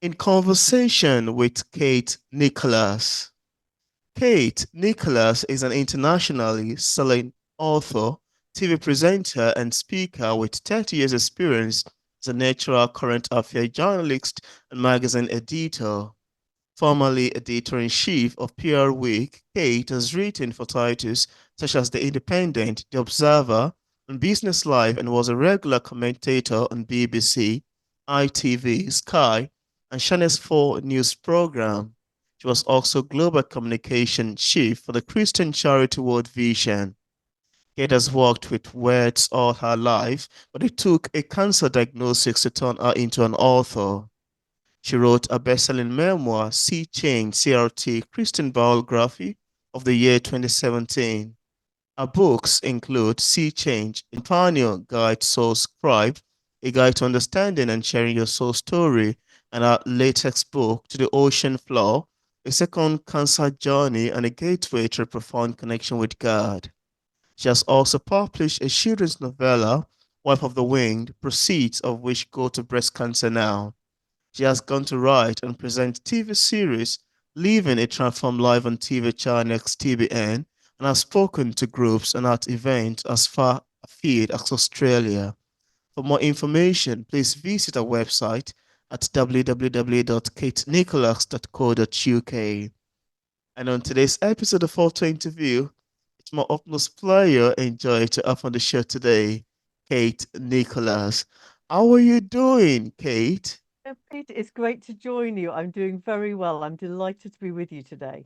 In conversation with Kate Nicholas. Kate Nicholas is an internationally selling author, TV presenter, and speaker with 30 years' experience as a natural current affairs journalist and magazine editor. Formerly editor-in-chief of PR Week, Kate has written for titles such as The Independent, The Observer, and Business Life, and was a regular commentator on BBC, ITV, Sky, and Channel's 4 news program. She was also global communication chief for the Christian charity World Vision. Kate has worked with words all her life, but it took a cancer diagnosis to turn her into an author. She wrote a best-selling memoir, Sea Change, CRT Christian Biography of the year 2017. Her books include Sea Change, a pioneer guide soul Scribe, a guide to understanding and sharing your soul story, and her latest book, To the Ocean Floor, a second cancer journey and a gateway to a profound connection with God. She has also published a children's novella, Wife of the Winged, proceeds of which go to breast cancer now. She has gone to write and present TV series, Living a Transformed Life on TV channel TBN, and has spoken to groups and at events as far afield as Australia. For more information, please visit our website at www.katenicholas.co.uk. And on today's episode of Auto Interview, it's my utmost pleasure and joy to have on the show today, Kate Nicholas. How are you doing, Kate? Peter, it's great to join you. I'm doing very well. I'm delighted to be with you today.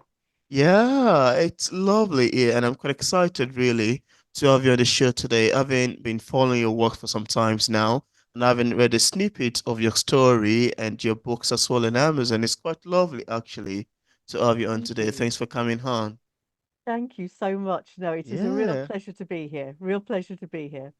Yeah, it's lovely here, and I'm quite excited really to have you on the show today. Having been following your work for some times now, and having read a snippet of your story and your books as well on Amazon, it's quite lovely actually to have you on Thank today. you. Thanks for coming on. Thank you so much. No, it is a real Yeah, pleasure to be here. Real pleasure to be here.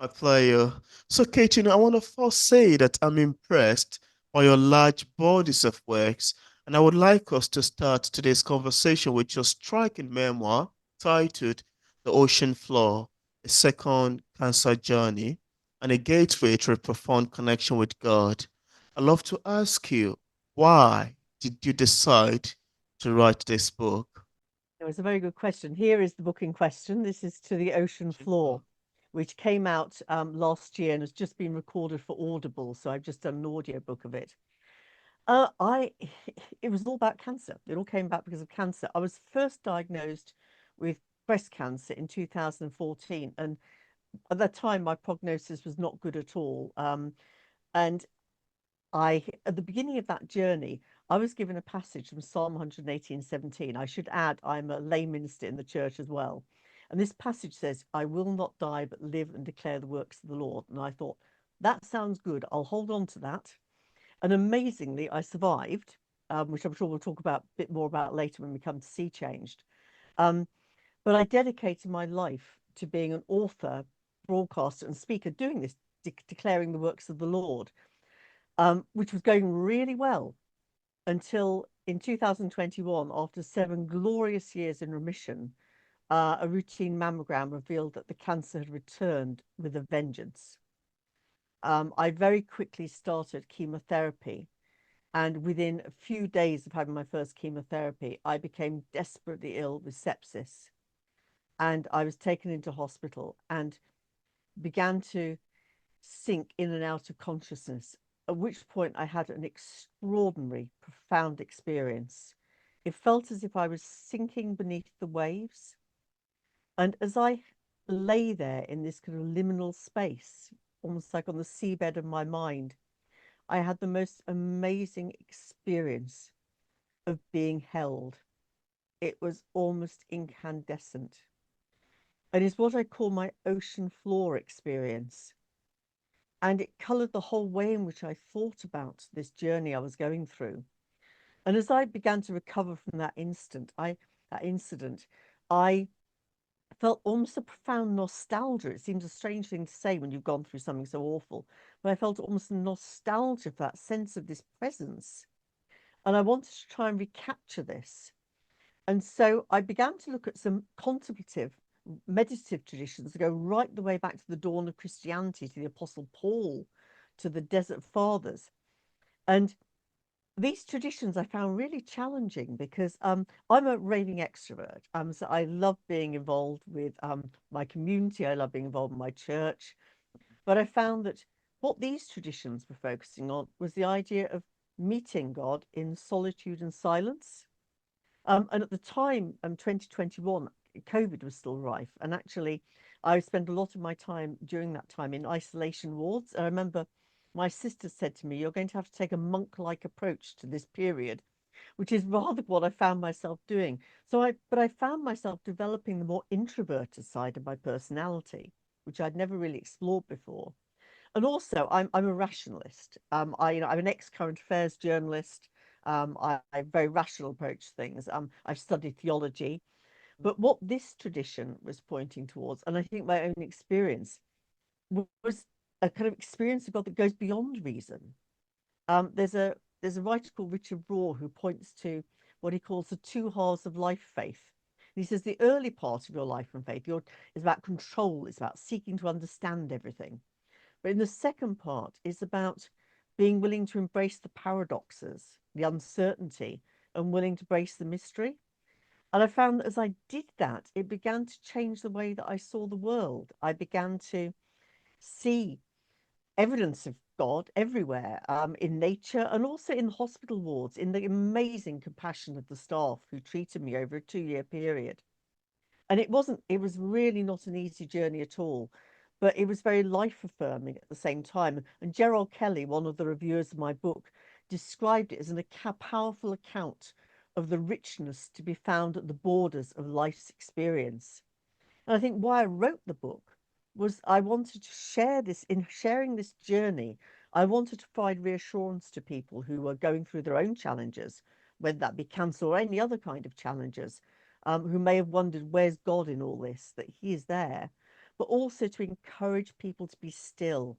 my pleasure. So, Kate, I want to first say that I'm impressed by your large bodies of works, and I would like us to start today's conversation with your striking memoir titled The Ocean Floor, A Second Cancer Journey, and a Gateway to a Profound Connection with God. I'd love to ask you, why did you decide to write this book? It was a very good question. Here is the book in question. This is To the Ocean Ocean Floor, Floor. which came out last year and has just been recorded for Audible. So I've just done an audio book of it. I, it was all about cancer. It all came back because of cancer. I was first diagnosed with breast cancer in 2014, and at that time my prognosis was not good at all. And at the beginning of that journey, I was given a passage from Psalm 118:17. I should add, I'm a lay minister in the church as well. And this passage says, I will not die, but live and declare the works of the Lord. And I thought, that sounds good. I'll hold on to that. And amazingly, I survived, which I'm sure we'll talk about a bit more about later when we come to See Changed. Um, but I dedicated my life to being an author, broadcaster, and speaker, doing this, declaring the works of the Lord, which was going really well until in 2021, after 7 glorious years in remission, a routine mammogram revealed that the cancer had returned with a vengeance. I very quickly started chemotherapy, and within a few days of having my first chemotherapy, I became desperately ill with sepsis. And I was taken into hospital and began to sink in and out of consciousness, at which point I had an extraordinary, profound experience. It felt as if I was sinking beneath the waves. And as I lay there in this kind of liminal space, almost like on the seabed of my mind, I had the most amazing experience of being held. It was almost incandescent. And it's what I call my ocean floor experience. And it colored the whole way in which I thought about this journey I was going through. And as I began to recover from that incident, I felt almost a profound nostalgia. It seems a strange thing to say when you've gone through something so awful, but I felt almost a nostalgia for that sense of this presence. And I wanted to try and recapture this. And so I began to look at some contemplative, meditative traditions that go right the way back to the dawn of Christianity, to the Apostle Paul, to the Desert Fathers. And these traditions I found really challenging because I'm a raving extrovert. So I love being involved with my community. I love being involved in my church. But I found that what these traditions were focusing on was the idea of meeting God in solitude and silence. And at the time, 2021, COVID was still rife. And actually, I spent a lot of my time during that time in isolation wards. I remember my sister said to me, "You're going to have to take a monk-like approach to this period," which is rather what I found myself doing. But I found myself developing the more introverted side of my personality, which I'd never really explored before. And also, I'm a rationalist. I'm an ex-current affairs journalist. I have a very rational approach to things. I've studied theology, but what this tradition was pointing towards, and I think my own experience, was a kind of experience of God that goes beyond reason. There's a writer called Richard Raw who points to what he calls the two halves of life faith. And he says the early part of your life and faith is about control, it's about seeking to understand everything. But in the second part, it's about being willing to embrace the paradoxes, the uncertainty, and willing to embrace the mystery. And I found that as I did that, it began to change the way that I saw the world. I began to see evidence of God everywhere, in nature and also in hospital wards, in the amazing compassion of the staff who treated me over a 2 year period. And it was really not an easy journey at all, but it was very life affirming at the same time. And Gerald Kelly, one of the reviewers of my book, described it as a powerful account of the richness to be found at the borders of life's experience. And I think why I wrote the book was I wanted to share this. In sharing this journey, I wanted to provide reassurance to people who were going through their own challenges, whether that be cancer or any other kind of challenges, who may have wondered, where's God in all this, that He is there, but also to encourage people to be still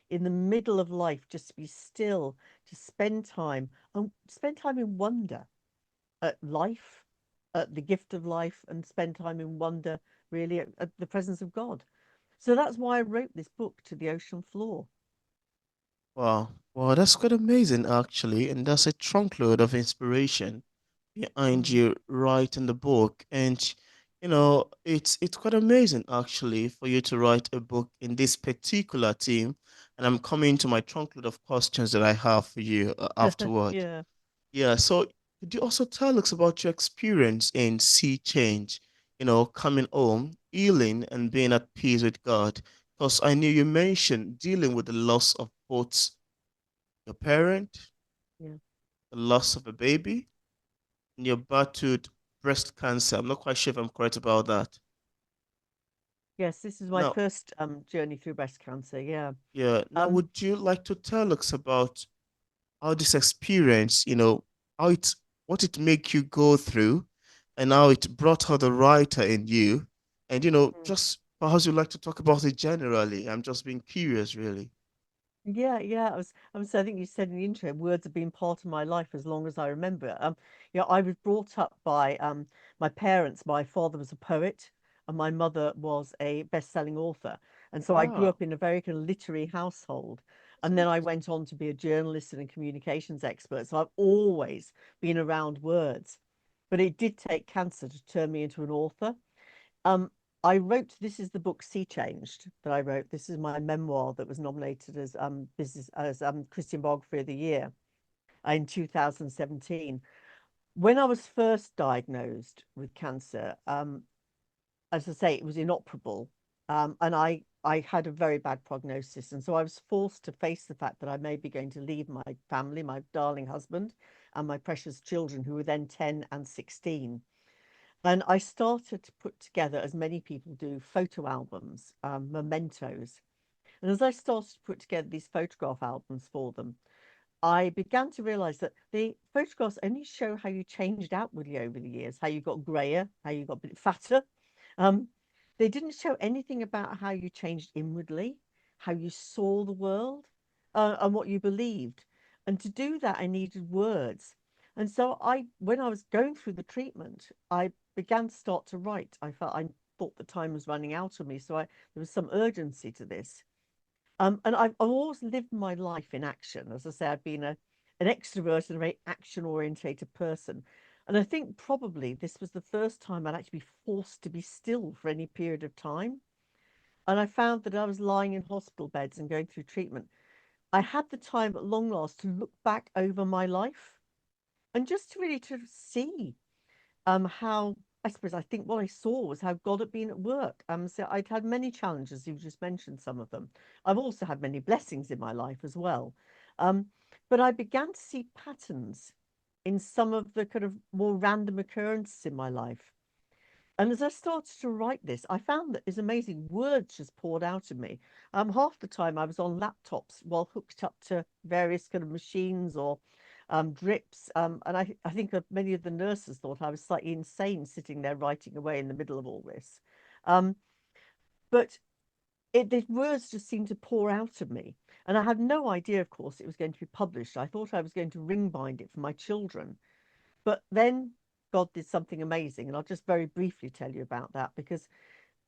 in the middle of life, just to be still, to spend time and spend time in wonder at life, at the gift of life, and spend time in wonder, really, at the presence of God. So that's why I wrote this book, To the Ocean Floor. Wow. Wow, that's quite amazing actually, and that's a trunk load of inspiration behind Mm, you writing the book. And it's quite amazing actually for you to write a book in this particular theme. And I'm coming to my trunk load of questions that I have for you afterward. yeah. Yeah, so could you also tell us about your experience in sea change, coming home, healing, and being at peace with God? Because I knew you mentioned dealing with the loss of both your parent, Yeah. the loss of a baby, and your battled breast cancer. I'm not quite sure if I'm correct about that. Yes, this is my Now, first journey through breast cancer. Yeah. yeah, now Um, would you like to tell us about how this experience, how it what it make you go through and how it brought out the writer in you? And mm. just perhaps you'd like to talk about it generally. I'm just being curious, really. Yeah, yeah. I think you said in the intro, words have been part of my life as long as I remember. I was brought up by my parents. My father was a poet, and my mother was a best-selling author. And so I grew Wow, up in a very kind of literary household. that's And then I interesting. went on to be a journalist and a communications expert. So I've always been around words. But it did take cancer to turn me into an author. Um, I wrote, this is the book Sea Changed that I wrote. This is my memoir that was nominated as Christian Biography of the Year in 2017. When I was first diagnosed with cancer, as I say, it was inoperable. And I had a very bad prognosis. And so I was forced to face the fact that I may be going to leave my family, my darling husband, and my precious children, who were then 10 and 16. And I started to put together, as many people do, photo albums, mementos. And as I started to put together these photograph albums for them, I began to realize that the photographs only show how you changed outwardly over the years, how you got grayer, how you got a bit fatter. Um, they didn't show anything about how you changed inwardly, how you saw the world, and what you believed. And to do that, I needed words. And so when I was going through the treatment, I began to start to write. I thought the time was running out of me, so there was some urgency to this. And I've always lived my life in action. As I say, I've been a an extrovert and a very action orientated person. And I think probably this was the first time I'd actually be forced to be still for any period of time. And I found that I was lying in hospital beds and going through treatment. I had the time at long last to look back over my life and just to really to see how I suppose I think what I saw was how God had been at work. So I'd had many challenges. You just mentioned some of them. I've also had many blessings in my life as well. Um, but I began to see patterns in some of the kind of more random occurrences in my life. And as I started to write this, I found that it's amazing. Words just poured out of me. Half the time I was on laptops while hooked up to various kind of machines or drips. And I think many of the nurses thought I was slightly insane sitting there writing away in the middle of all this. Um, but the words just seemed to pour out of me. And I had no idea, of course, it was going to be published. I thought I was going to ring bind it for my children. But then God did something amazing, and I'll just very briefly tell you about that because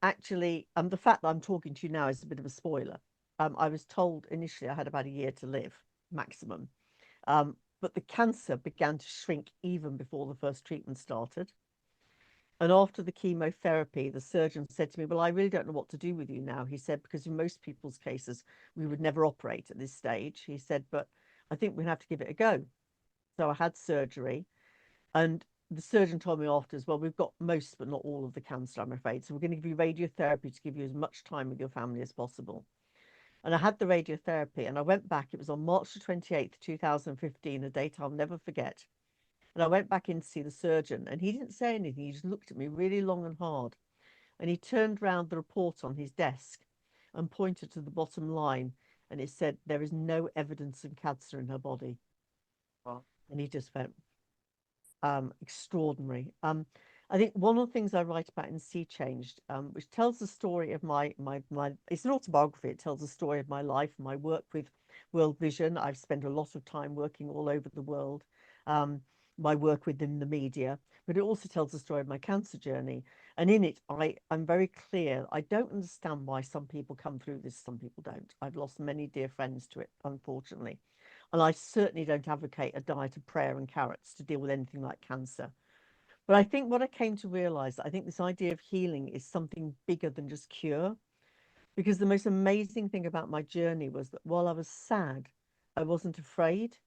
actually, the fact that I'm talking to you now is a bit of a spoiler. I was told initially I had about a year to live maximum, but the cancer began to shrink even before the first treatment started. And after the chemotherapy, the surgeon said to me, "Well, I really don't know what to do with you now." He said, "Because in most people's cases, we would never operate at this stage." He said, "But I think we have to give it a go." So I had surgery. And the surgeon told me afterwards, "Well, we've got most, but not all of the cancer, I'm afraid. So we're going to give you radiotherapy to give you as much time with your family as possible." And I had the radiotherapy and I went back. It was on March the 28th, 2015, a date I'll never forget. And I went back in to see the surgeon and he didn't say anything. He just looked at me really long and hard. And he turned round the report on his desk and pointed to the bottom line. And it said, "There is no evidence of cancer in her body." Wow. And he just went, extraordinary. I think one of the things I write about in Sea Changed, which tells the story of my it's an autobiography. It tells the story of my life, my work with World Vision. I've spent a lot of time working all over the world. Um, my work within the media, but it also tells the story of my cancer journey. And in it, I'm very clear. I don't understand why some people come through this, some people don't. I've lost many dear friends to it, unfortunately. And I certainly don't advocate a diet of prayer and carrots to deal with anything like cancer. But I think what I came to realize, I think this idea of healing is something bigger than just cure. Because the most amazing thing about my journey was that while I was sad, I wasn't afraid.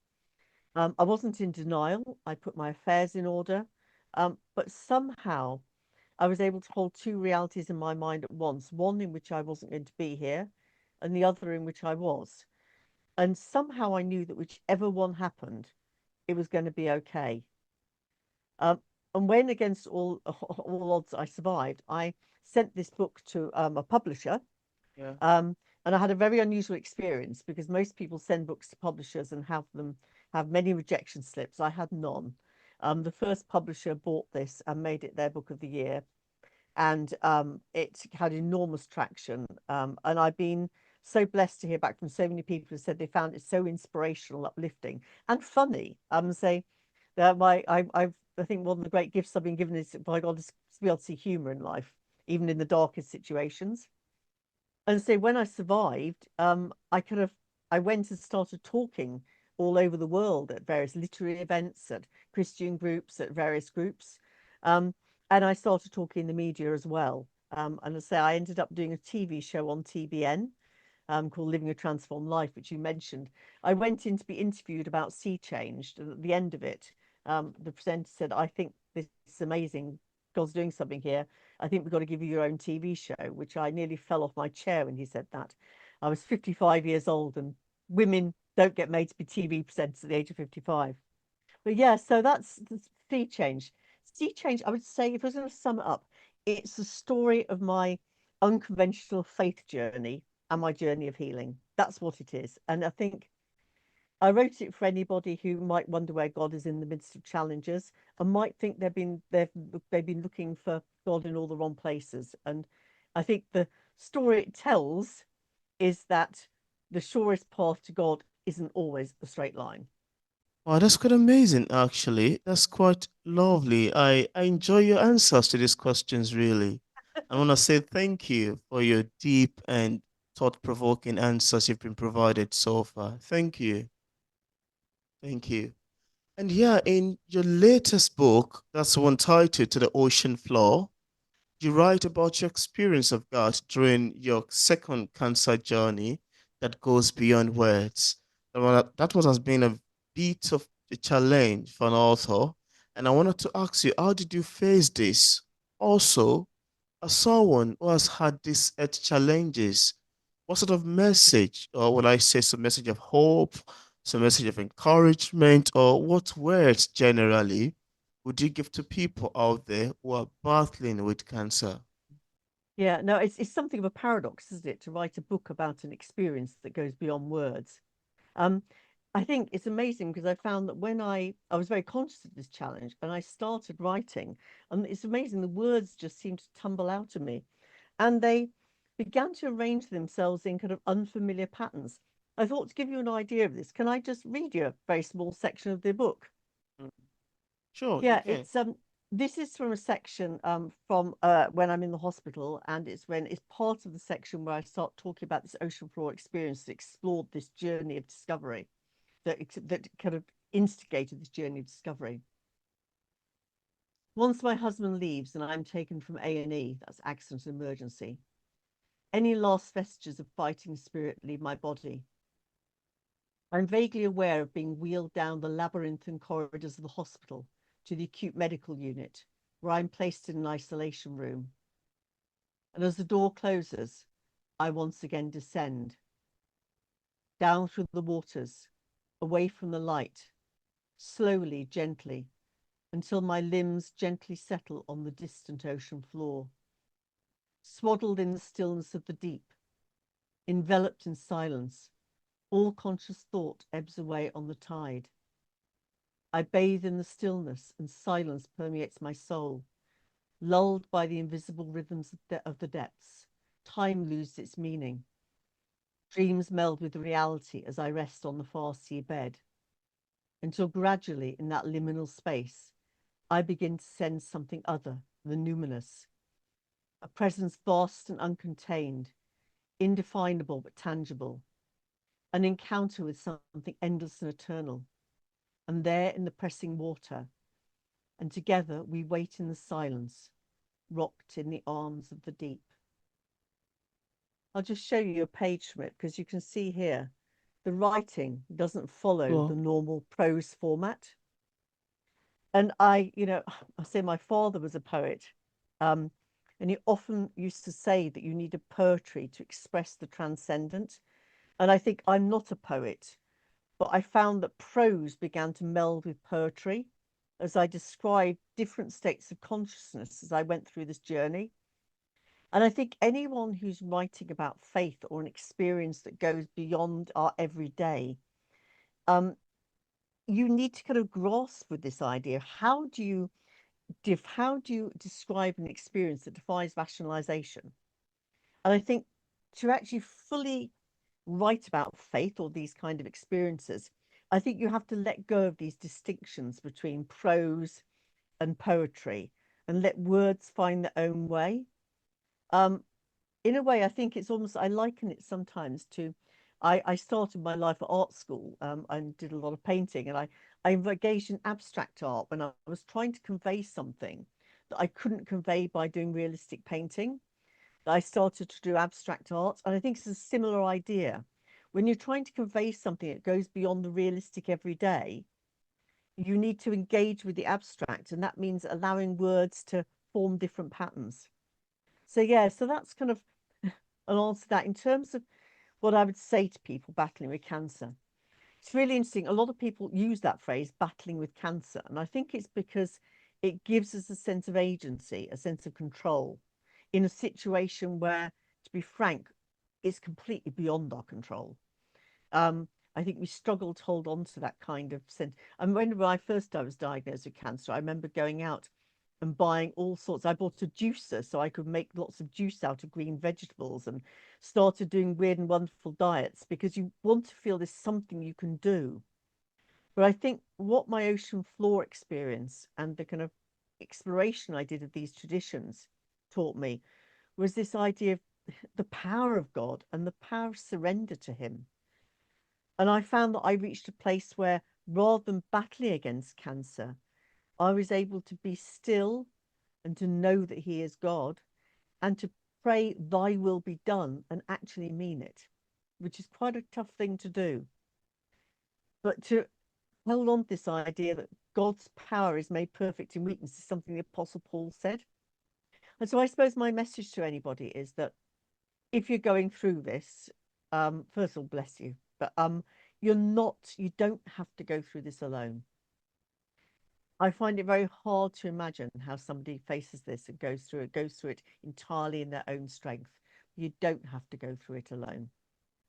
I wasn't in denial. I put my affairs in order. But somehow I was able to hold two realities in my mind at once, one in which I wasn't going to be here, and the other in which I was. And somehow I knew that whichever one happened, it was going to be okay. Um, and when against all odds I survived, I sent this book to a publisher. Yeah. And I had a very unusual experience because most people send books to publishers and have many rejection slips. I had none. The first publisher bought this and made it their book of the year, and it had enormous traction. And I've been so blessed to hear back from so many people who said they found it so inspirational, uplifting, and funny. Say that I think one of the great gifts I've been given is by God is to be able to see humor in life, even in the darkest situations. And so when I survived, I went and started talking all over the world at various literary events, at Christian groups, at various groups. Um, and I started talking in the media as well. And I say I ended up doing a TV show on TBN called Living a Transformed Life, which you mentioned. I went in to be interviewed about Sea Changed, and at the end of it, the presenter said, "I think this is amazing. God's doing something here. I think we've got to give you your own TV show," which I nearly fell off my chair when he said that. I was 55 years old, and women don't get made to be TV presenters at the age of 55. But yeah, so that's the Sea Change. Sea Change, I would say, if I was going to sum it up, it's the story of my unconventional faith journey and my journey of healing. That's what it is. And I think I wrote it for anybody who might wonder where God is in the midst of challenges and might think they've been looking for God in all the wrong places. And I think the story it tells is that the surest path to God isn't always a straight line. Wow, that's quite amazing, actually. That's quite lovely. I enjoy your answers to these questions, really. I want to say thank you for your deep and thought-provoking answers you've been provided so far. Thank you. Thank you. And yeah, in your latest book, that's one titled To the Ocean Floor, you write about your experience of God during your second cancer journey that goes beyond words. That has been a bit of a challenge for an author. And I wanted to ask you, how did you face this? Also, as someone who has had these challenges, what sort of message, or would I say some message of hope, some message of encouragement, or what words generally would you give to people out there who are battling with cancer? Yeah, no, it's something of a paradox, isn't it, to write a book about an experience that goes beyond words. Um, I think it's amazing because I found that when I was very conscious of this challenge and I started writing, and it's amazing the words just seemed to tumble out of me, and they began to arrange themselves in kind of unfamiliar patterns. I thought to give you an idea of this, can I just read you a very small section of the book? Mm. Sure, you Yeah, can. this is from a section from when I'm in the hospital, and it's part of the section where I start talking about this ocean floor experience that explored this journey of discovery, that kind of instigated this journey of discovery. Once my husband leaves and I'm taken from A&E, that's accident and emergency, any last vestiges of fighting spirit leave my body. I'm vaguely aware of being wheeled down the labyrinthine corridors of the hospital to the acute medical unit, where I'm placed in an isolation room. And as the door closes, I once again descend, down through the waters, away from the light, slowly, gently, until my limbs gently settle on the distant ocean floor. Swaddled in the stillness of the deep, enveloped in silence, all conscious thought ebbs away on the tide. I bathe in the stillness, and silence permeates my soul. Lulled by the invisible rhythms of the depths, time loses its meaning. Dreams meld with reality as I rest on the far sea bed, until gradually, in that liminal space, I begin to sense something other, the numinous, a presence vast and uncontained, indefinable but tangible, an encounter with something endless and eternal. And there in the pressing water, and together we wait in the silence, rocked in the arms of the deep. I'll just show you a page from it because you can see here the writing doesn't follow the Sure. normal prose format. And I say my father was a poet, um, and he often used to say that you need a poetry to express the transcendent. And I think I'm not a poet, but I found that prose began to meld with poetry as I described different states of consciousness as I went through this journey. And I think anyone who's writing about faith or an experience that goes beyond our everyday, um, you need to kind of grasp with this idea. How do you describe an experience that defies rationalization? And I think to actually fully write about faith or these kind of experiences, I think you have to let go of these distinctions between prose and poetry and let words find their own way. Um, in a way, I think it's almost, I liken it sometimes to, I started my life at art school and did a lot of painting, and I engaged in abstract art when I was trying to convey something that I couldn't convey by doing realistic painting. I started to do abstract art, and I think it's a similar idea. When you're trying to convey something that goes beyond the realistic everyday, you need to engage with the abstract, and that means allowing words to form different patterns. So yeah, so that's kind of an answer to that in terms of what I would say to people battling with cancer. It's really interesting. A lot of people use that phrase, battling with cancer. And I think it's because it gives us a sense of agency, a sense of control in a situation where, to be frank, it's completely beyond our control. I think we struggle to hold on to that kind of sense. And when I was diagnosed with cancer, I remember going out and buying all sorts. I bought a juicer so I could make lots of juice out of green vegetables and started doing weird and wonderful diets because you want to feel there's something you can do. But I think what my ocean floor experience and the kind of exploration I did of these traditions taught me was this idea of the power of God and the power of surrender to Him. And I found that I reached a place where rather than battling against cancer, I was able to be still and to know that He is God and to pray, Thy will be done, and actually mean it, which is quite a tough thing to do. But to hold on to this idea that God's power is made perfect in weakness is something the Apostle Paul said. And so I suppose my message to anybody is that if you're going through this, first of all, bless you, but you don't have to go through this alone. I find it very hard to imagine how somebody faces this and goes through it entirely in their own strength. You don't have to go through it alone.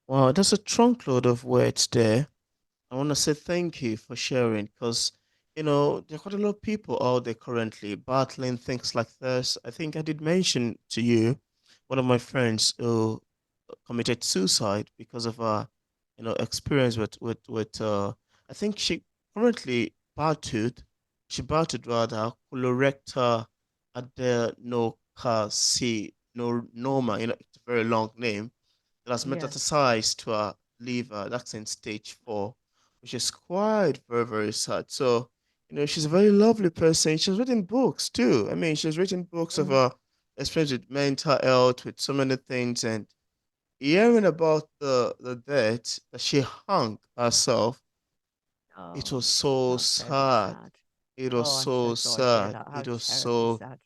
Wow, that's a trunk load of words there. I want to say thank you for sharing because, there are quite a lot of people out there currently battling things like this. I think I did mention to you one of my friends who committed suicide because of experience with I think she currently she battled rather colorectal adenocarcinoma, it's a very long name that has Yes. metastasized to her liver. That's in stage 4, which is quite very, very sad. So, she's a very lovely person. She's written books too. I mean, she's written books of Mm. her experience with mental health, with so many things. And hearing about the death that she hung herself, it Oh, was so that's very sad. sad. It was Oh, I'm so so sorry to hear sad. that. How terribly sad.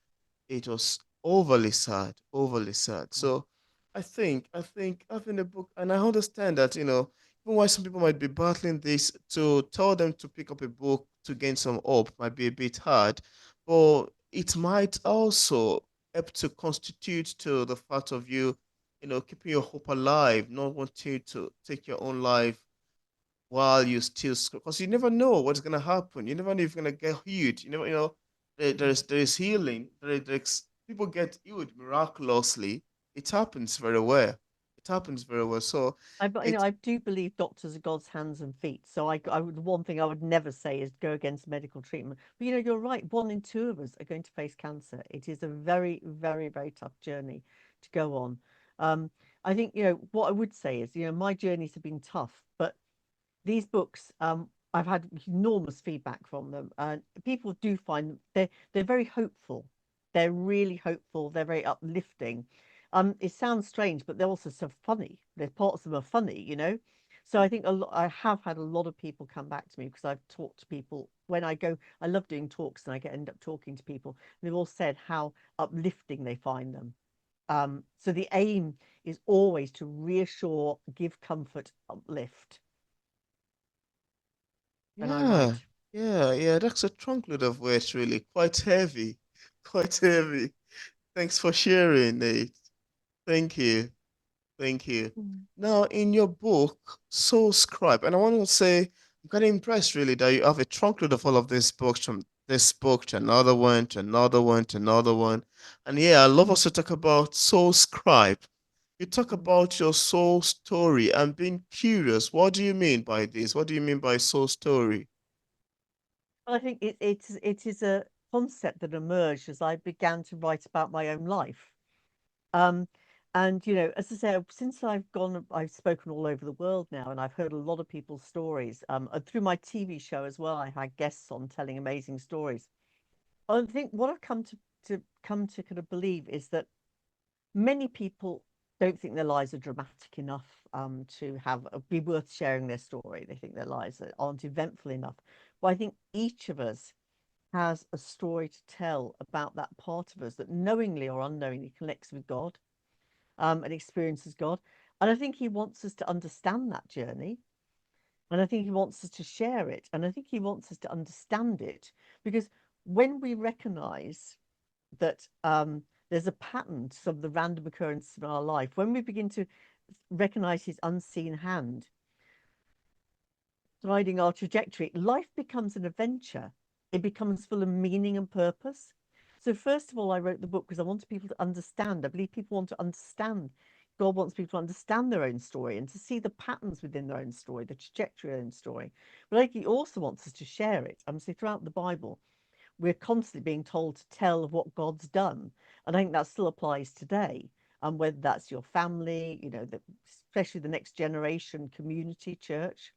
It was overly sad, overly sad. Oh, So I think having a book, and I understand that, even why some people might be battling this, to tell them to pick up a book to gain some hope might be a bit hard, but it might also help to constitute to the fact of you, keeping your hope alive, not wanting to take your own life while you still, because you never know what's gonna happen. You never know if you're gonna get healed. mm. There's healing. People get healed miraculously. It happens very well. It happens very well. So But it I do believe doctors are God's hands and feet. So the one thing I would never say is go against medical treatment. But you're right. 1 in 2 of us are going to face cancer. It is a very, very, very tough journey to go on. Um, I think what I would say is my journeys have been tough, but these books, I've had enormous feedback from them, and people do find they're very hopeful. They're really hopeful. They're very uplifting. It sounds strange, but they're also so funny. There's parts of them are funny. So I think I have had a lot of people come back to me because I've talked to people when I go. I love doing talks, and end up talking to people. And they've all said how uplifting they find them. So the aim is always to reassure, give comfort, uplift. Am I Yeah, right? yeah. That's a trunk load of words, really. Quite heavy. Quite heavy. Thanks for sharing, Nate. Thank you. Thank you. Mm. Now, in your book, Soul Scribe, and I want to say, I'm kind of impressed really that you have a trunk load of all of these books, from this book to another one to another one to another one. And yeah, I love Mm. us to talk about Soul Scribe. You talk Mm. about your soul story. I'm being curious. What do you mean by this? What do you mean by soul story? Well, I think it is a concept that emerged as I began to write about my own life. Um, and as I say, since I've spoken all over the world now, and I've heard a lot of people's stories. And through my TV show as well, I had guests on telling amazing stories. I think what I've come to kind of believe is that many people don't think their lives are dramatic enough to have be worth sharing their story. They think their lives aren't eventful enough. But I think each of us has a story to tell about that part of us that knowingly or unknowingly connects with God and experiences God. And I think He wants us to understand that journey. And I think He wants us to share it. And I think He wants us to understand it because when we recognize that there's a pattern to some of the random occurrences in our life. When we begin to recognize His unseen hand guiding our trajectory, life becomes an adventure. It becomes full of meaning and purpose. So, first of all, I wrote the book because I wanted people to understand. I believe people want to understand. God wants people to understand their own story and to see the patterns within their own story, the trajectory of their own story. But I think He also wants us to share it. So, throughout the Bible, we're constantly being told to tell of what God's done. And I think that still applies today. And whether that's your family, especially the next generation, community, church.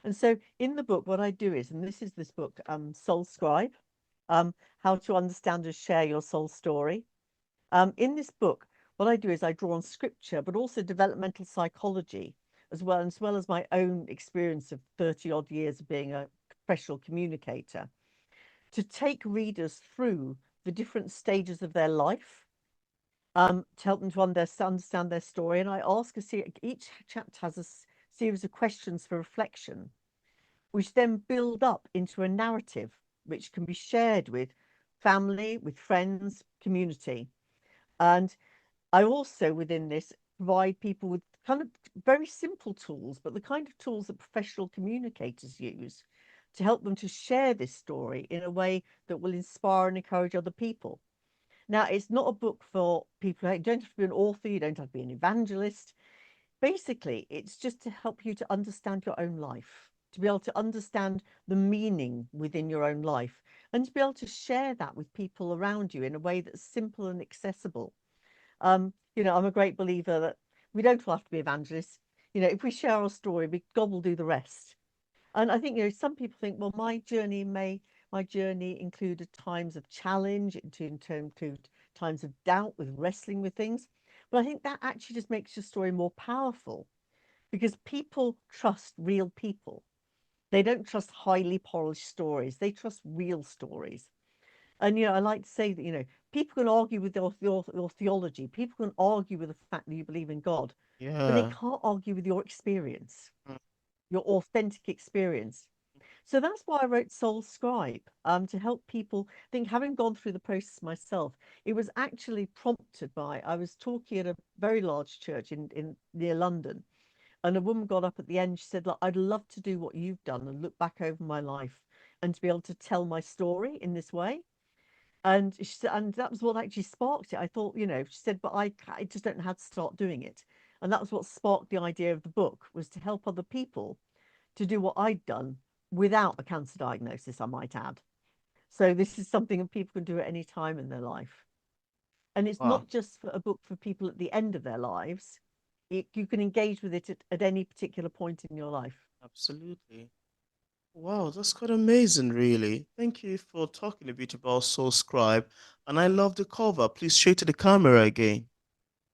And so in the book, what I do is, and this is this book, Soul Scribe, um, How to Understand and Share Your Soul Story. In this book, what I do is I draw on scripture, but also developmental psychology as well as my own experience of 30 odd years of being a professional communicator, to take readers through the different stages of their life, to help them to understand their story. And I ask each chapter has a series of questions for reflection, which then build up into a narrative which can be shared with family, with friends, community. And I also, within this, provide people with kind of very simple tools, but the kind of tools that professional communicators use to help them to share this story in a way that will inspire and encourage other people. Now, it's not a book for people. You don't have to be an author, you don't have to be an evangelist. Basically, it's just to help you to understand your own life, to be able to understand the meaning within your own life, and to be able to share that with people around you in a way that's simple and accessible. I'm a great believer that we don't all have to be evangelists. If we share our story, God will do the rest. And I think, some people think, well, my journey included times of challenge, to include times of doubt with wrestling with things. But I think that actually just makes your story more powerful because people trust real people. They don't trust highly polished stories. They trust real stories. And I like to say that people can argue with your theology. People can argue with the fact that you believe in God, but they Yeah. can't argue with your experience, Mm. your authentic experience. So that's why I wrote Soul Scribe, to help people think. Having gone through the process myself, it was actually prompted by I was talking at a very large church in near London, and a woman got up at the end. She said, "Look, I'd love to do what you've done and look back over my life and to be able to tell my story in this way." And she said, and that was what actually sparked it. I thought, she said, but I just don't know how to start doing it. And that was what sparked the idea of the book, was to help other people to do what I'd done without a cancer diagnosis, I might add. So this is something that people can do at any time in their life. And it's Wow. not just for a book for people at the end of their lives. You can engage with it at any particular point in your life. Absolutely. Wow, that's quite amazing, really. Thank you for talking a bit about Soul Scribe. And I love the cover. Please show it to the camera again.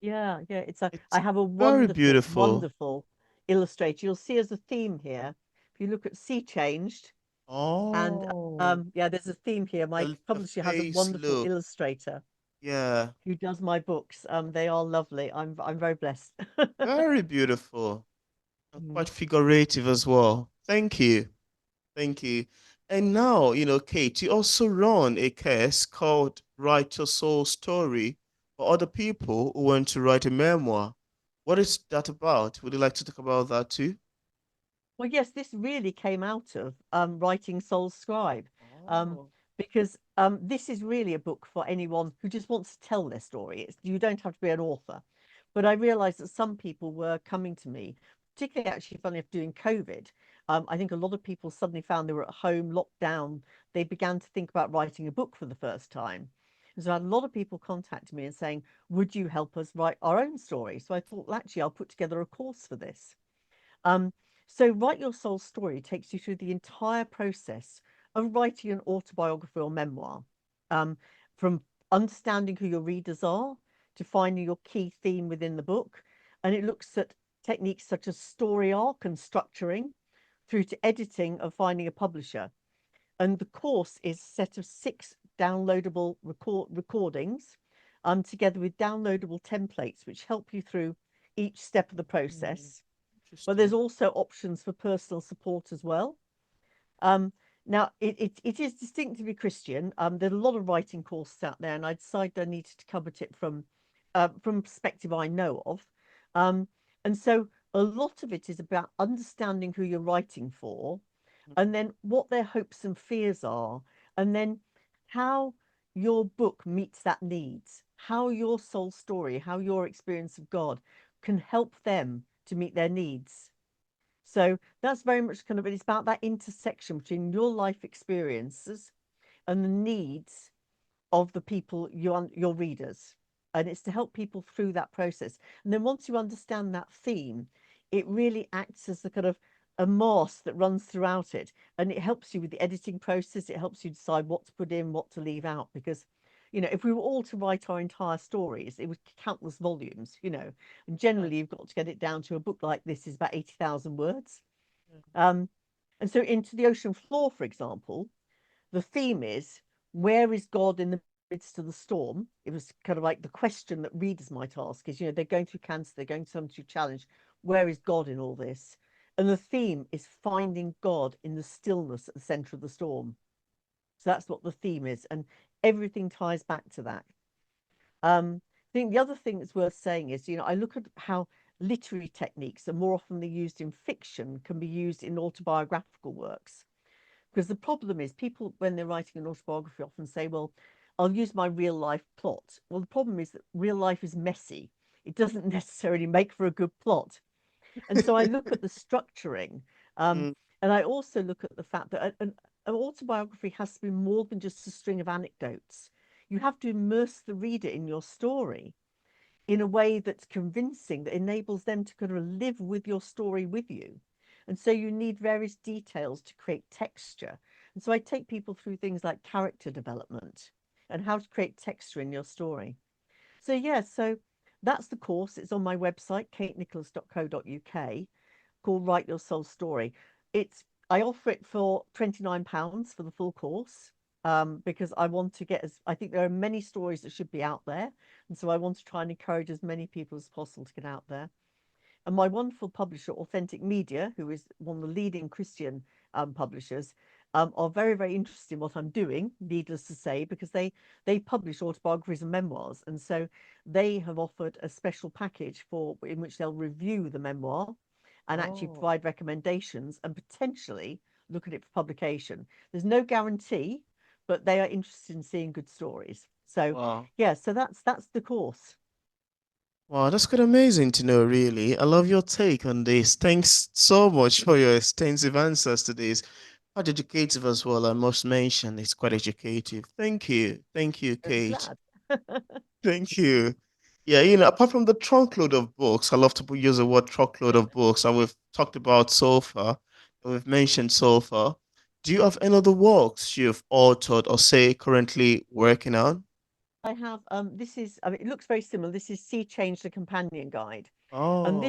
Yeah, yeah. It's I have a very wonderful, beautiful. wonderful illustrator. You'll see as a theme here. If you look at Sea Changed, and Oh, yeah, there's a theme here. My a publisher has a face wonderful look. illustrator Yeah, who does my books. They are lovely. I'm very blessed. very beautiful and Mm. quite figurative as well. Thank you. Thank you. And now, Kate, you also run a course called Write Your Soul Story for other people who want to write a memoir. What is that about? Would you like to talk about that too? Well, yes, this really came out of writing Soul Scribe, um, Oh. because this is really a book for anyone who just wants to tell their story. You don't have to be an author. But I realized that some people were coming to me, particularly actually funny enough during COVID. I think a lot of people suddenly found they were at home, locked down. They began to think about writing a book for the first time. And so I had a lot of people contact me and saying, would you help us write our own story? So I thought, well, actually, I'll put together a course for this. Um, so Write Your Soul Story takes you through the entire process of writing an autobiography or memoir, um, from understanding who your readers are to finding your key theme within the book. And it looks at techniques such as story arc and structuring through to editing and finding a publisher. And the course is a set of 6 downloadable recordings, together with downloadable templates, which help you through each step of the Mm, process. But there's interesting. also options for personal support as well. Um, Now, it is distinctively Christian. There's a lot of writing courses out there, and I decided I needed to cover it from a perspective I know of. Um, and so a lot of it is about understanding who you're writing for, and then what their hopes and fears are, and then how your book meets that needs, how your soul story, how your experience of God can help them to meet their needs. So that's very much kind of, it's about that intersection between your life experiences and the needs of the people, your readers. And it's to help people through that process. And then once you understand that theme, it really acts as the kind of a mask that runs throughout it, and it helps you with the editing process. It helps you decide what to put in, what to leave out, because if we were all to write our entire stories, it would countless volumes, and Right. generally you've got to get it down to a book like this is about 80,000 words. um and so into the ocean floor, for example, the theme is, where is God in the midst of the storm? It was kind of like the question that readers might ask is, they're going through cancer, they're going through some challenge. Where is God in all this? And the theme is finding God in the stillness at the center of the storm. So that's what the theme is. And everything ties back to that. I think the other thing that's worth saying is, I look at how literary techniques are more often used in fiction can be used in autobiographical works. Because the problem is, people, when they're writing an autobiography, often say, well, I'll use my real life plot. Well, the problem is that real life is messy. It doesn't necessarily make for a good plot. And so I look at the structuring. Um, Mm. and I also look at the fact that an autobiography has to be more than just a string of anecdotes. You have to immerse the reader in your story in a way that's convincing, that enables them to kind of live with your story with you. And so you need various details to create texture. And so I take people through things like character development and how to create texture in your story. So, yeah, so that's the course. It's on my website, katenicholas.co.uk, called Write Your Soul Story. I offer it for £29 for the full course, because I want to I think there are many stories that should be out there. And so I want to try and encourage as many people as possible to get out there. And my wonderful publisher, Authentic Media, who is one of the leading Christian publishers, are very, very interested in what I'm doing, needless to say, because they publish autobiographies and memoirs. And so they have offered a special package in which they'll review the memoir and actually Oh, provide recommendations and potentially look at it for publication. There's no guarantee, but they are interested in seeing good stories. So wow. yeah, so that's the course. Wow, that's quite amazing to know, really. I love your take on this. Thanks so much for your extensive answers to this. Quite educative as well, I must mention. It's quite educative. Thank you. Thank you, Very Kate. glad. Thank you. Yeah, apart from the trunkload of books, I love to use the word trunkload of books, and we've talked about so far, and we've mentioned so far. Do you have any other works you've authored or say currently working on? I have this is I mean, it looks very similar. This is Sea Change, the companion guide. And Oh,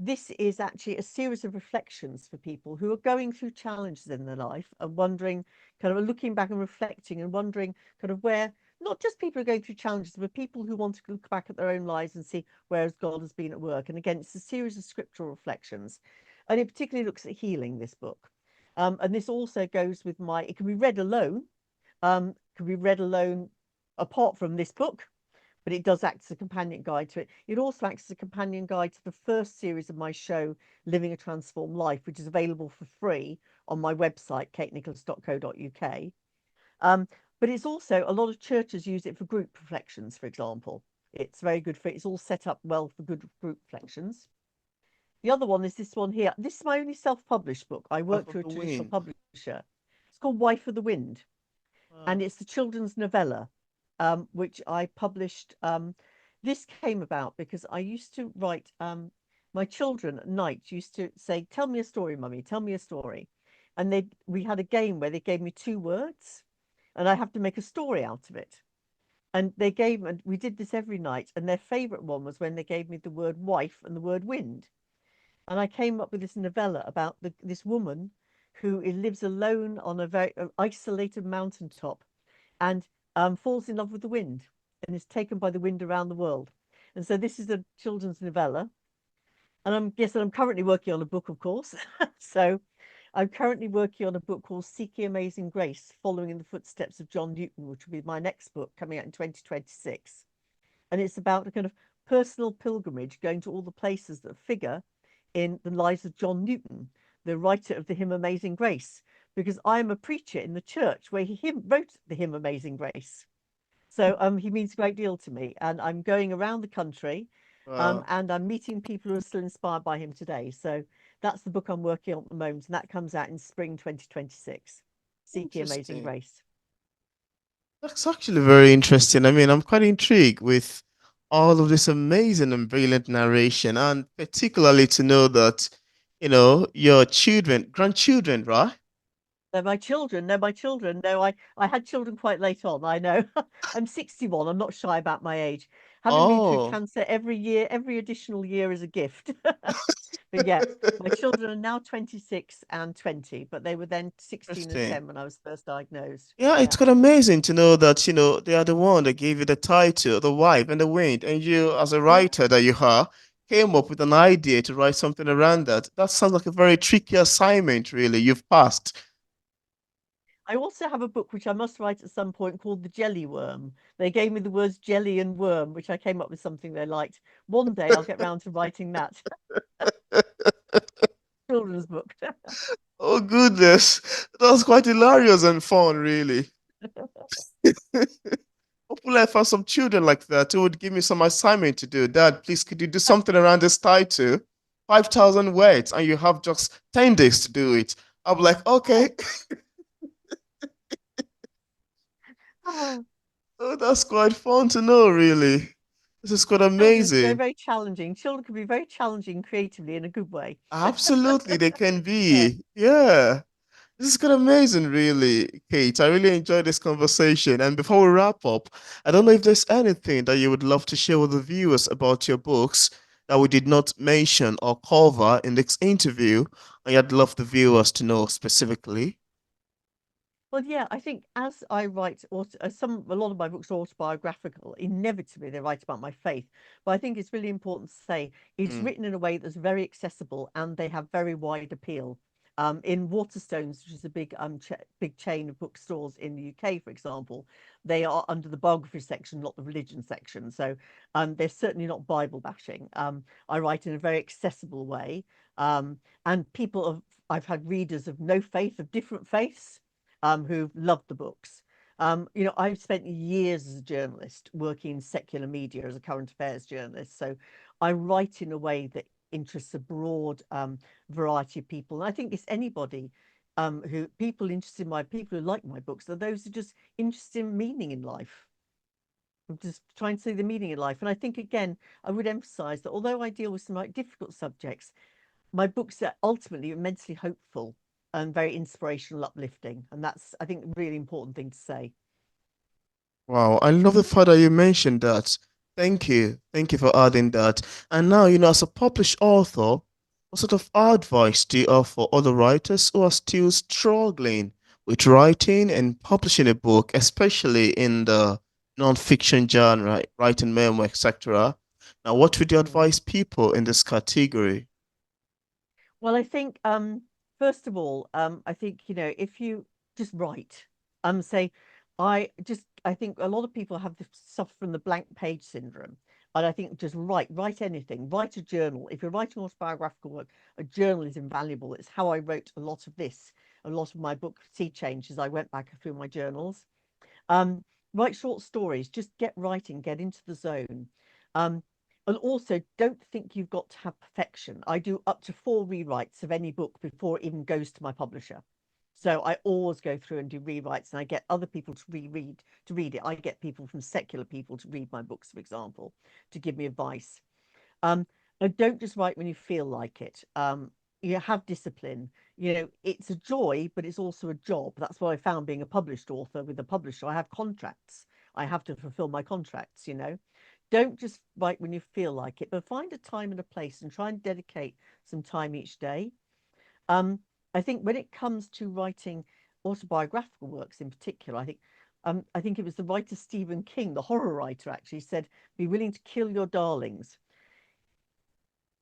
this is actually a series of reflections for people who are going through challenges in their life and wondering, kind of looking back and reflecting and wondering kind of where, not just people who are going through challenges, but people who want to look back at their own lives and see where God has been at work. And again, it's a series of scriptural reflections. And it particularly looks at healing, this book. And this also goes with it can be read alone, can be read alone apart from this book, but it does act as a companion guide to it. It also acts as a companion guide to the first series of my show, Living a Transformed Life, which is available for free on my website, katenicholas.co.uk. Um, but it's also, a lot of churches use it for group reflections, for example. It's very good it's all set up well for good group reflections. The other one is this one here. This is my only self-published book. I Wife work of through a the traditional Wind. publisher. It's called Wife of the Wind, and Wow. it's the children's novella, which I published. This came about because I used to write. My children at night used to say, "Tell me a story, mummy. Tell me a story," and we had a game where they gave me two words, and I have to make a story out of it. And we did this every night. And their favorite one was when they gave me the word wife and the word wind. And I came up with this novella about this woman who lives alone on a very isolated mountaintop and falls in love with the wind and is taken by the wind around the world. And so this is a children's novella. And I'm currently working on a book, of course. So I'm currently working on a book called Seeking Amazing Grace, following in the footsteps of John Newton, which will be my next book coming out in 2026. And it's about a kind of personal pilgrimage going to all the places that figure in the lives of John Newton, the writer of the hymn Amazing Grace, because I'm a preacher in the church where he wrote the hymn Amazing Grace. So he means a great deal to me, and I'm going around the country, Wow. and I'm meeting people who are still inspired by him today. So that's the book I'm working on at the moment, and that comes out in spring 2026. Seeking Amazing Interesting. Grace. That's actually very interesting. I mean, I'm quite intrigued with all of this amazing and brilliant narration, and particularly to know that your children, grandchildren, right? They're my children. They're my children. No, I had children quite late on. I know. I'm 61. I'm not shy about my age. Having been through Oh, cancer every year, every additional year is a gift. But yeah, my children are now 26 and 20, but they were then 16 and interesting. 10 when I was first diagnosed. Yeah, it's Yeah. quite amazing to know that, they are the one that gave you the title, the wife and the wind, and you, as a Yeah. writer that you are, came up with an idea to write something around that. That sounds like a very tricky assignment, really. You've passed. I also have a book which I must write at some point called The Jelly Worm. They gave me the words jelly and worm, which I came up with something they liked. One day I'll get round to writing that children's book. Oh, goodness. That was quite hilarious and fun, really. Hopefully, I found some children like that who would give me some assignment to do. Dad, please, could you do something around this title? 5,000 words, and you have just 10 days to do it. I'm like, okay. Oh, Oh, that's quite fun to know, really. This is quite children are so amazing. very challenging. Children can be very challenging creatively in a good way. Absolutely, they can Yeah. be. Yeah. This is quite amazing, really, Kate. I really enjoyed this conversation. And before we wrap up, I don't know if there's anything that you would love to share with the viewers about your books that we did not mention or cover in this interview, and you'd love the viewers to know specifically. Well, yeah, I think as I write, a lot of my books are autobiographical. Inevitably, they write about my faith, but I think it's really important to say it's Mm. written in a way that's very accessible and they have very wide appeal. In Waterstones, which is a big chain of bookstores in the UK, for example, they are under the biography section, not the religion section. So they're certainly not Bible bashing. I write in a very accessible way, and I've had readers of no faith, of different faiths who've loved the books. I've spent years as a journalist working in secular media as a current affairs journalist. So I write in a way that interests a broad variety of people. And I think it's anybody who people who like my books are those who are just interested in meaning in life. I'm just trying to see the meaning in life. And I think, again, I would emphasize that although I deal with some like difficult subjects, my books are ultimately immensely hopeful and very inspirational, uplifting. And that's, I think, a really important thing to say. Wow, I love the fact that you mentioned that. Thank you. Thank you for adding that. And now, as a published author, what sort of advice do you offer other writers who are still struggling with writing and publishing a book, especially in the non-fiction genre, writing memoir, etc.? Now, what would you Mm. advise people in this category? Well, I think, first of all, I think, if you just write, say, I think a lot of people suffer from the blank page syndrome. And I think just write anything, write a journal. If you're writing autobiographical work, a journal is invaluable. It's how I wrote a lot of my book, Sea Change, as I went back through my journals. Um, Write short stories, just get writing, get into the zone. Um, and also, don't think you've got to have perfection. I do up to 4 rewrites of any book before it even goes to my publisher. So I always go through and do rewrites, and I get other people to read it. I get people from secular people to read my books, for example, to give me advice. Um, and don't just write when you feel like it. You have discipline. It's a joy, but it's also a job. That's what I found being a published author with a publisher. I have contracts. I have to fulfill my contracts. Don't just write when you feel like it, but find a time and a place and try and dedicate some time each day. Um, I think when it comes to writing autobiographical works in particular, I think it was the writer Stephen King, the horror writer, actually said, "Be willing to kill your darlings."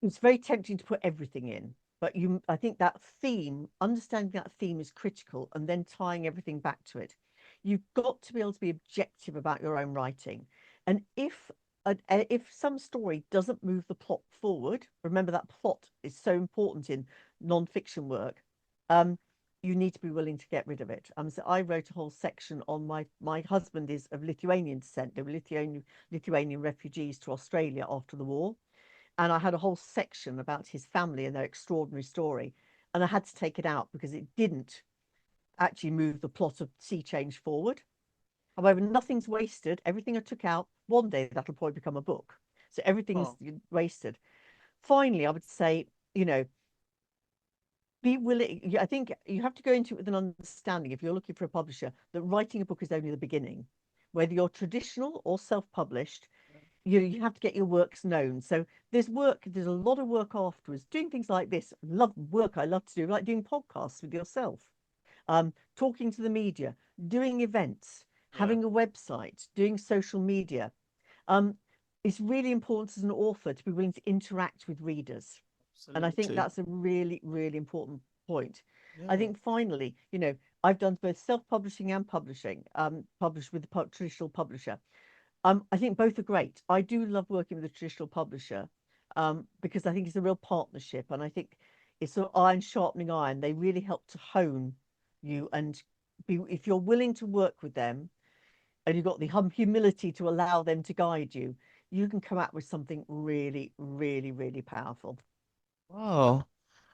It's very tempting to put everything in, but I think that theme, understanding that theme is critical, and then tying everything back to it. You've got to be able to be objective about your own writing. And if some story doesn't move the plot forward, remember that plot is so important in non-fiction work. Um, you need to be willing to get rid of it. So I wrote a whole section on my husband is of Lithuanian descent. They were Lithuanian refugees to Australia after the war, and I had a whole section about his family and their extraordinary story. And I had to take it out because it didn't actually move the plot of Sea Change forward. However, nothing's wasted. Everything I took out, one day that'll probably become a book. So everything's Oh, wasted. Finally, I would say, be willing. I think you have to go into it with an understanding, if you're looking for a publisher, that writing a book is only the beginning. Whether you're traditional or self-published, you have to get your works known. So there's a lot of work afterwards, doing things like this. Love work I love to do, like doing podcasts with yourself, talking to the media, doing events, Yeah, having a website, doing social media. Um, it's really important as an author to be willing to interact with readers. And I think absolutely. that's a really, really important point. I Yeah. think finally, I've done both self-publishing and publishing, published with the traditional publisher. I think both are great. I do love working with a traditional publisher, because I think it's a real partnership, and I think it's sort of iron sharpening iron. They really help to hone you, and if you're willing to work with them, and you've got the humility to allow them to guide you, you can come out with something really, really, really powerful. Wow.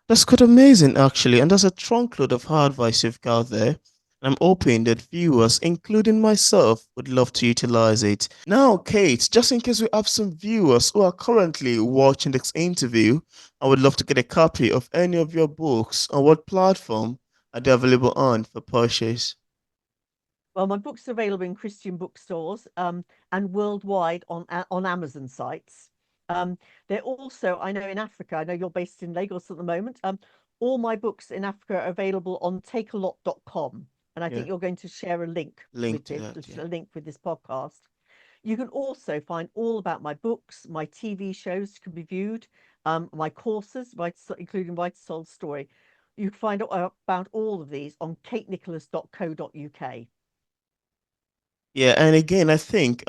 That's quite amazing, actually, and that's a trunk load of hard advice you've got there. I'm hoping that viewers, including myself, would love to utilize it. Now, Kate, just in case we have some viewers who are currently watching this interview, I would love to get a copy of any of your books. On what platform are they available on for purchase? Well, my books are available in Christian bookstores, and worldwide on Amazon sites. Um, they're also, I know in Africa, I know you're based in Lagos at the moment. All my books in Africa are available on takealot.com. And I Yeah, think you're going to share a link link with to that. Yeah. a link with this podcast. You can also find all about my books, my TV shows can be viewed, my courses, including Write a Soul Story. You can find out about all of these on katenicholas.co.uk. Yeah, and again, I think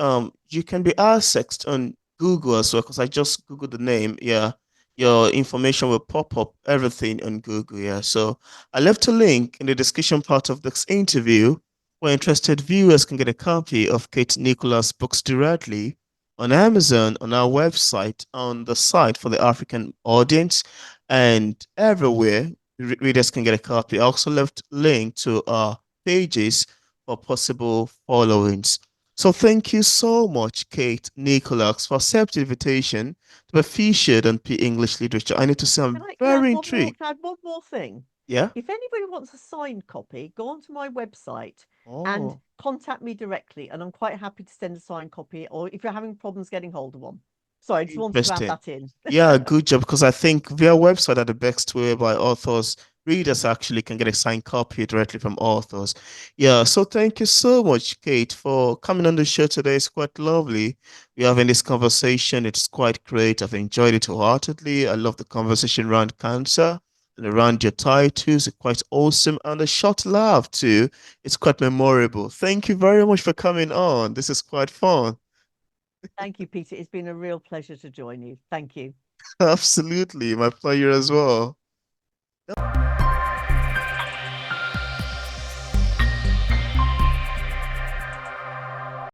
you can be accessed on Google as well because I just Googled the name. Yeah, your information will pop up everything on Google. Yeah, so I left a link in the description part of this interview where interested viewers can get a copy of Kate Nicholas' books directly on Amazon, on our website, on the site for the African audience, and everywhere readers can get a copy. I also left link to our pages for possible followings. So thank you so much, Kate Nicholas, for accepting the invitation to be featured on P English Literature. I need to say I'm Can I add very one more? intrigued. Can I add one more thing? Yeah? If anybody wants a signed copy, go onto my website and Oh, contact me directly, and I'm quite happy to send a signed copy. Or if you're having problems getting hold of one, sorry, I just wanted to add interesting. that in. Yeah, good job. Because I think their website are the best way by authors. Readers actually can get a signed copy directly from authors. Yeah, so thank you so much, Kate, for coming on the show today. It's quite lovely. We're having this conversation. It's quite great. I've enjoyed it wholeheartedly. I love the conversation around cancer and around your titles. It's quite awesome. And the short laugh, too. It's quite memorable. Thank you very much for coming on. This is quite fun. Thank you, Peter. It's been a real pleasure to join you. Thank you. Absolutely. My pleasure as well.